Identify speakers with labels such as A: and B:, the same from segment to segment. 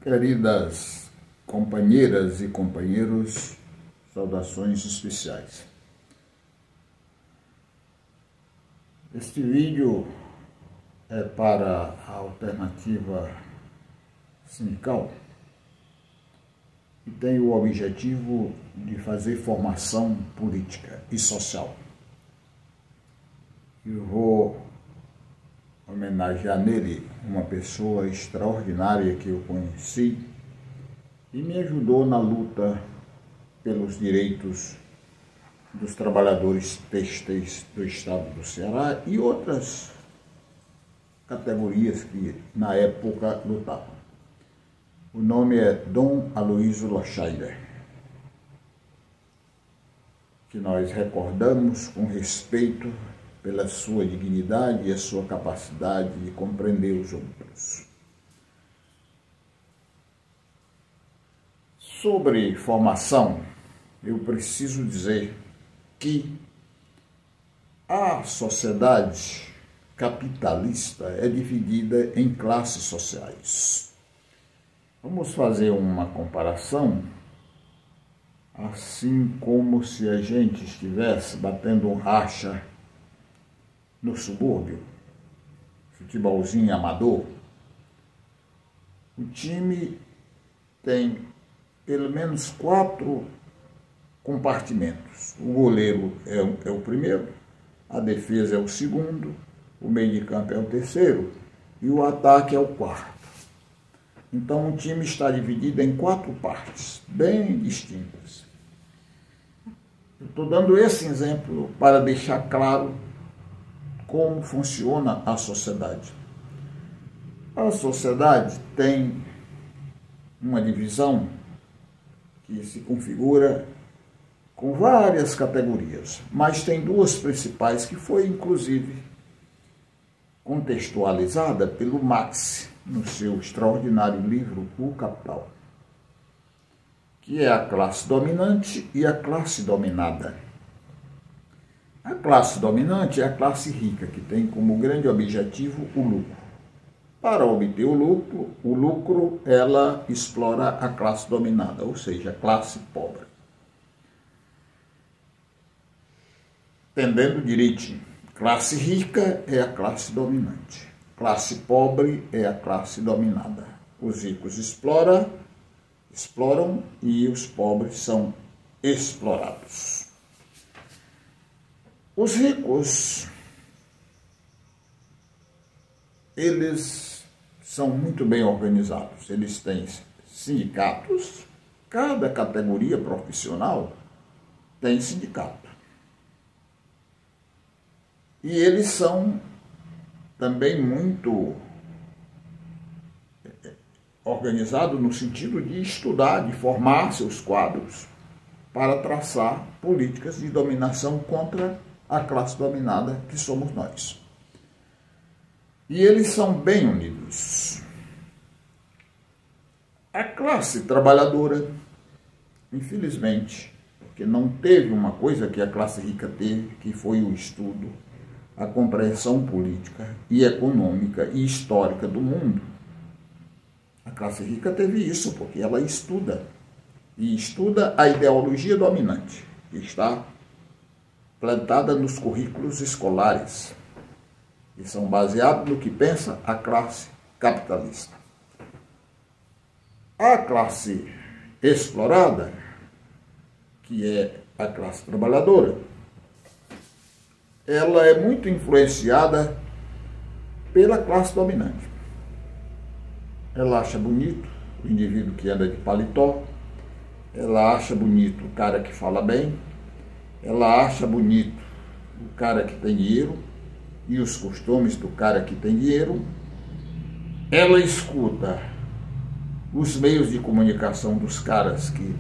A: Queridas companheiras e companheiros, saudações especiais. Este vídeo é para a Alternativa Sindical e tem o objetivo de fazer formação política e social. Eu vou homenagear nele uma pessoa extraordinária que eu conheci e me ajudou na luta pelos direitos dos trabalhadores têxteis do estado do Ceará e outras categorias que na época lutavam. O nome é Dom Aloísio Lochaide, que nós recordamos com respeito pela sua dignidade e a sua capacidade de compreender os outros. Sobre formação, eu preciso dizer que a sociedade capitalista é dividida em classes sociais. Vamos fazer uma comparação, assim como se a gente estivesse batendo um racha no subúrbio, futebolzinho amador. O time tem pelo menos 4 compartimentos. O goleiro é o primeiro, a defesa é o segundo, o meio de campo é o terceiro e o ataque é o quarto. Então o time está dividido em 4 partes, bem distintas. Eu estou dando esse exemplo para deixar claro como funciona a sociedade. A sociedade tem uma divisão que se configura com várias categorias, mas tem 2 principais que foi inclusive contextualizada pelo Marx no seu extraordinário livro O Capital, que é a classe dominante e a classe dominada. A classe dominante é a classe rica, que tem como grande objetivo o lucro. Para obter o lucro, ela explora a classe dominada, ou seja, a classe pobre. Entendendo direitinho, classe rica é a classe dominante, classe pobre é a classe dominada. Os ricos exploram e os pobres são explorados. Os ricos, eles são muito bem organizados, eles têm sindicatos, cada categoria profissional tem sindicato. E eles são também muito organizados no sentido de estudar, de formar seus quadros para traçar políticas de dominação contra a classe dominada que somos nós. E eles são bem unidos. A classe trabalhadora, infelizmente, porque não teve uma coisa que a classe rica teve, que foi o estudo, a compreensão política e econômica e histórica do mundo. A classe rica teve isso porque ela estuda, e estuda a ideologia dominante, que está plantada nos currículos escolares, que são baseados no que pensa a classe capitalista. A classe explorada, que é a classe trabalhadora, ela é muito influenciada pela classe dominante. Ela acha bonito o indivíduo que anda de paletó, ela acha bonito o cara que fala bem, ela acha bonito o cara que tem dinheiro e os costumes do cara que tem dinheiro. Ela escuta os meios de comunicação dos caras que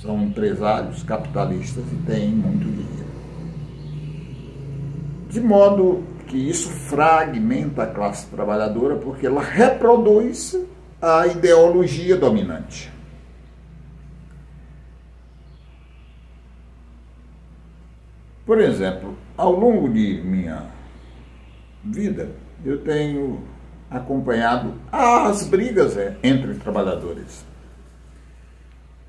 A: são empresários, capitalistas e têm muito dinheiro. De modo que isso fragmenta a classe trabalhadora, porque ela reproduz a ideologia dominante. Por exemplo, ao longo de minha vida, eu tenho acompanhado às brigas entre trabalhadores.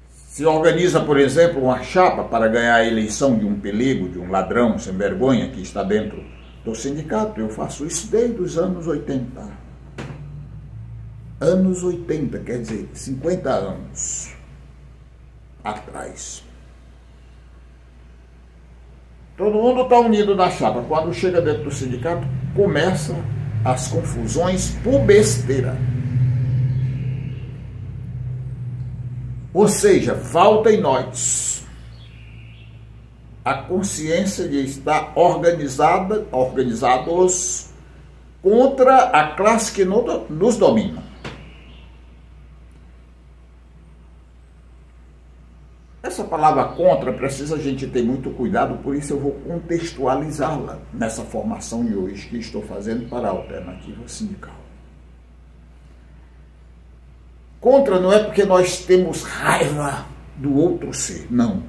A: Se organiza, por exemplo, uma chapa para ganhar a eleição de um pelego, de um ladrão sem vergonha que está dentro do sindicato. Eu faço isso desde os anos 80. Anos 80, quer dizer, 50 anos atrás. Todo mundo está unido na chapa. Quando chega dentro do sindicato, começa as confusões por besteira. Ou seja, falta em nós a consciência de estar organizados contra a classe que nos domina. Essa palavra contra precisa a gente ter muito cuidado, por isso eu vou contextualizá-la nessa formação de hoje que estou fazendo para a Alternativa Sindical. Contra não é porque nós temos raiva do outro ser, não.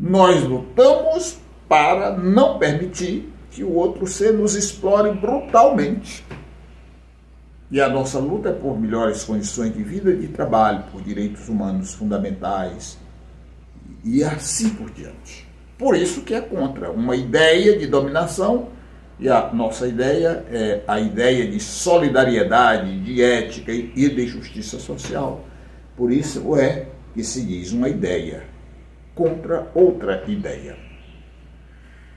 A: Nós lutamos para não permitir que o outro ser nos explore brutalmente. E a nossa luta é por melhores condições de vida e de trabalho, por direitos humanos fundamentais e assim por diante. Por isso que é contra uma ideia de dominação. E a nossa ideia é a ideia de solidariedade, de ética e de justiça social. Por isso é que se diz uma ideia contra outra ideia.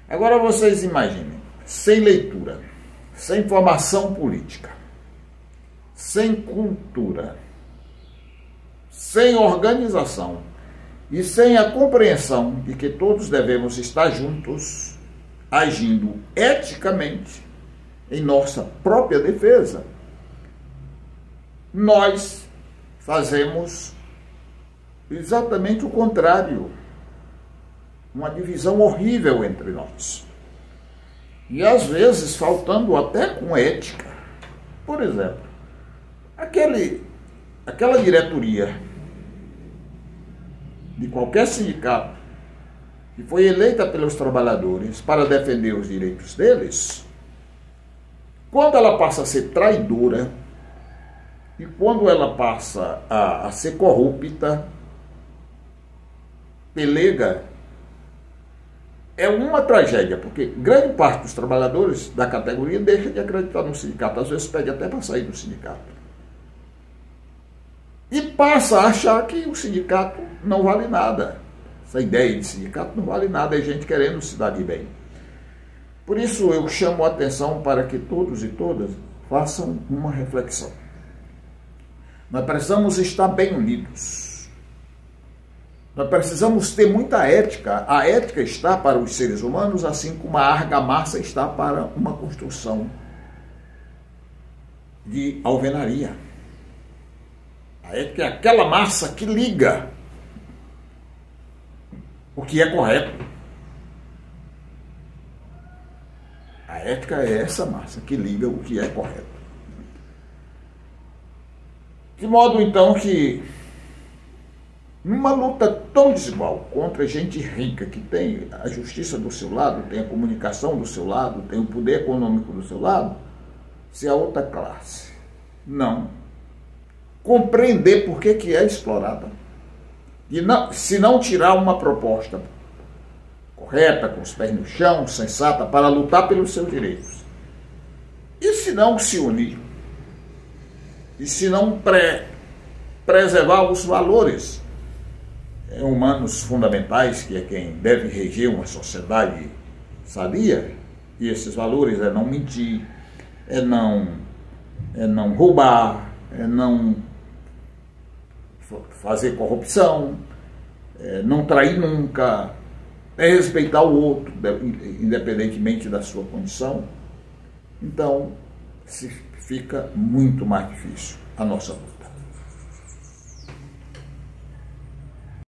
A: Agora vocês imaginem, sem leitura, sem formação política, sem cultura, sem organização e sem a compreensão de que todos devemos estar juntos, agindo eticamente em nossa própria defesa, nós fazemos exatamente o contrário, uma divisão horrível entre nós. E às vezes faltando até com ética. Por exemplo, aquela diretoria de qualquer sindicato que foi eleita pelos trabalhadores para defender os direitos deles, quando ela passa a ser traidora e quando ela passa a ser corrupta, pelega, é uma tragédia, porque grande parte dos trabalhadores da categoria deixa de acreditar no sindicato, às vezes pede até para sair do sindicato. E passa a achar que o sindicato não vale nada. Essa ideia de sindicato não vale nada, é gente querendo se dar de bem. Por isso eu chamo a atenção para que todos e todas façam uma reflexão. Nós precisamos estar bem unidos. Nós precisamos ter muita ética. A ética está para os seres humanos, assim como a argamassa está para uma construção de alvenaria. A ética é aquela massa que liga o que é correto. A ética é essa massa que liga o que é correto. De modo, então, que numa luta tão desigual contra gente rica que tem a justiça do seu lado, tem a comunicação do seu lado, tem o poder econômico do seu lado, se a outra classe não compreender por que é explorada, e não, se não tirar uma proposta correta, com os pés no chão, sensata, para lutar pelos seus direitos, e se não se unir, e se não preservar os valores humanos fundamentais, que é quem deve reger uma sociedade sadia, e esses valores é não mentir, é não roubar, é não fazer corrupção, não trair nunca, é respeitar o outro, independentemente da sua condição. Então, fica muito mais difícil a nossa luta.